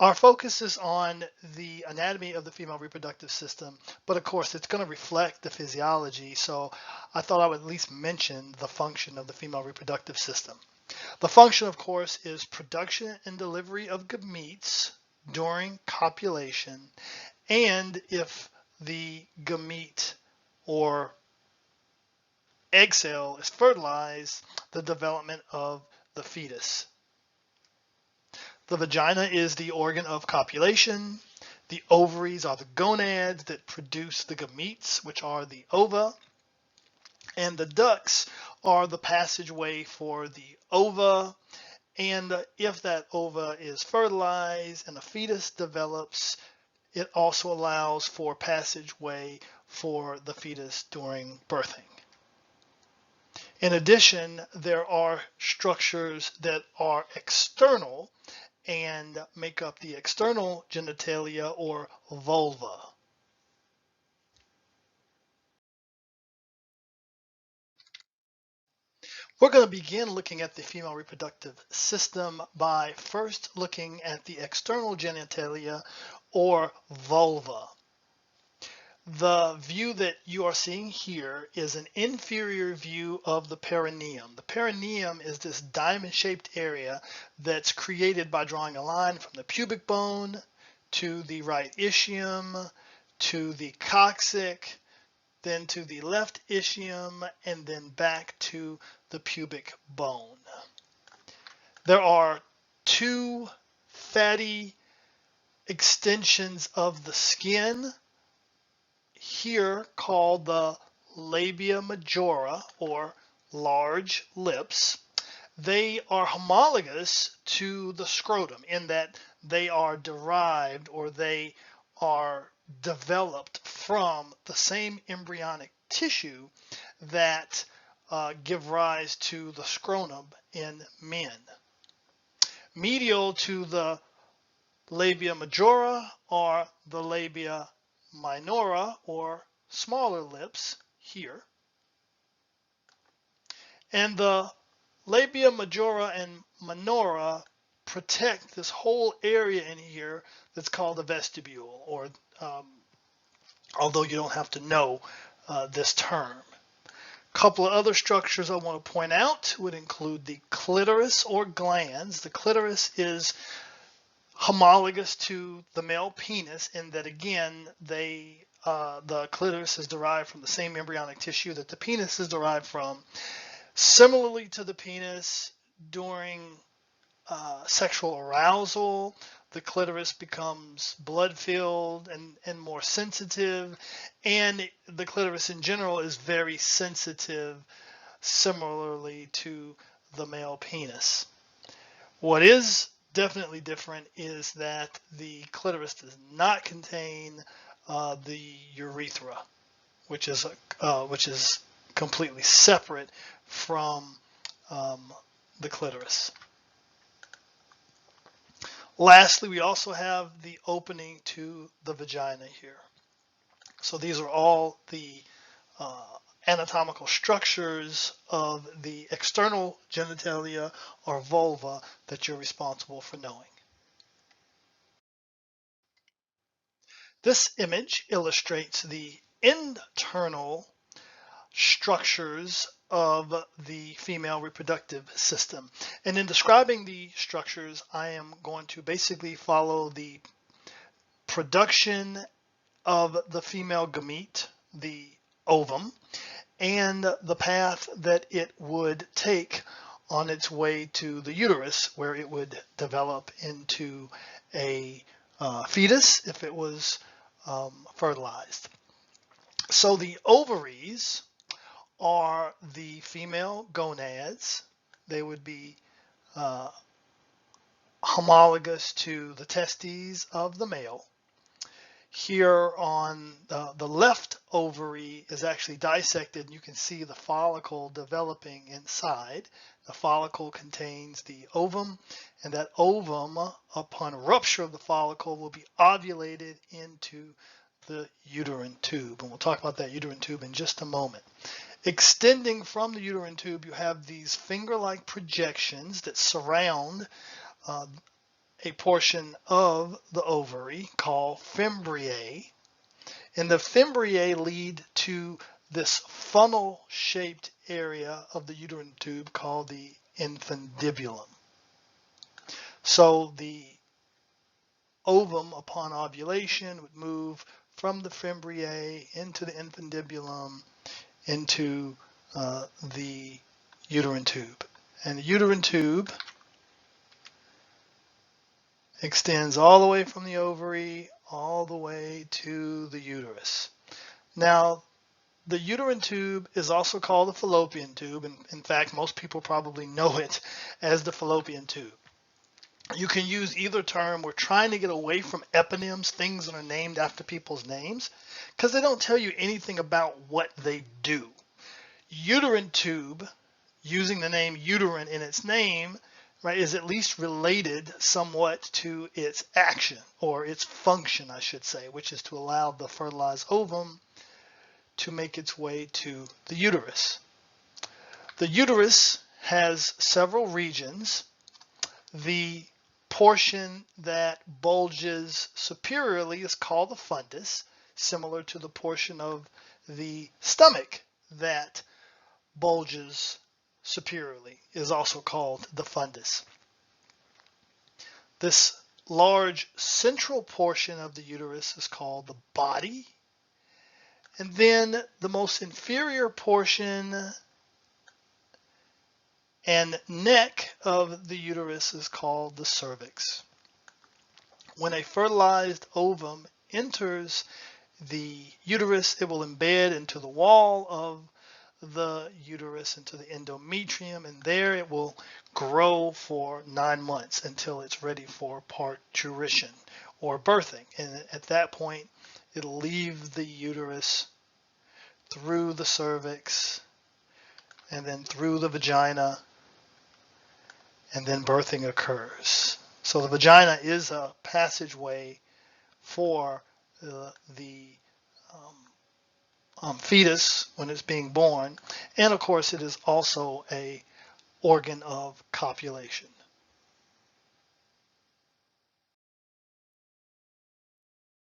Our focus is on the anatomy of the female reproductive system, but of course it's going to reflect the physiology, so I thought I would at least mention the function of the female reproductive system. The function, of course, is production and delivery of gametes during copulation, and if the gamete or egg cell is fertilized, the development of the fetus. The vagina is the organ of copulation. The ovaries are the gonads that produce the gametes, which are the ova. And the ducts are the passageway for the ova. And if that ova is fertilized and a fetus develops, it also allows for passageway for the fetus during birthing. In addition, there are structures that are external and make up the external genitalia or vulva. We're going to begin looking at the female reproductive system by first looking at the external genitalia or vulva. The view that you are seeing here is an inferior view of the perineum. The perineum is this diamond-shaped area that's created by drawing a line from the pubic bone to the right ischium, to the coccyx, then to the left ischium, and then back to the pubic bone. There are two fatty extensions of the skin here called the labia majora or large lips. They are homologous to the scrotum in that they are derived or they are developed from the same embryonic tissue that give rise to the scrotum in men. Medial to the labia majora are the labia minora or smaller lips here. And the labia majora and minora protect this whole area in here that's called the vestibule, or although you don't have to know this term. A couple of other structures I want to point out would include the clitoris or glands. The clitoris is homologous to the male penis in that, again, the clitoris is derived from the same embryonic tissue that the penis is derived from. Similarly to the penis, during sexual arousal, the clitoris becomes blood-filled and more sensitive, and the clitoris in general is very sensitive, similarly to the male penis. What is definitely different is that the clitoris does not contain the urethra, which is completely separate from the clitoris. Lastly, we also have the opening to the vagina here. So these are all the anatomical structures of the external genitalia or vulva that you're responsible for knowing. This image illustrates the internal structures of the female reproductive system. And in describing the structures, I am going to basically follow the production of the female gamete, the ovum, and the path that it would take on its way to the uterus, where it would develop into a fetus if it was fertilized. So the ovaries are the female gonads. They would be homologous to the testes of the male. Here on the left ovary is actually dissected, and you can see the follicle developing inside. The follicle contains the ovum, and that ovum, upon rupture of the follicle, will be ovulated into the uterine tube. And we'll talk about that uterine tube in just a moment. Extending from the uterine tube, you have these finger-like projections that surround a portion of the ovary called fimbriae, and the fimbriae lead to this funnel-shaped area of the uterine tube called the infundibulum. So the ovum upon ovulation would move from the fimbriae into the infundibulum into the uterine tube. And the uterine tube extends all the way from the ovary all the way to the uterus. Now, the uterine tube is also called the fallopian tube, and in fact, most people probably know it as the fallopian tube. You can use either term. We're trying to get away from eponyms, things that are named after people's names, because they don't tell you anything about what they do. Uterine tube, using the name uterine in its name, right, is at least related somewhat to its action, or its function, I should say, which is to allow the fertilized ovum to make its way to the uterus. The uterus has several regions. The portion that bulges superiorly is called the fundus, similar to the portion of the stomach that bulges superiorly is also called the fundus. This large central portion of the uterus is called the body. And then the most inferior portion and neck of the uterus is called the cervix. When a fertilized ovum enters the uterus, it will embed into the wall of the uterus, into the endometrium, and there it will grow for 9 months until it's ready for parturition or birthing. And at that point, it'll leave the uterus through the cervix and then through the vagina, and then birthing occurs. So the vagina is a passageway for the fetus when it's being born, and of course it is also a organ of copulation.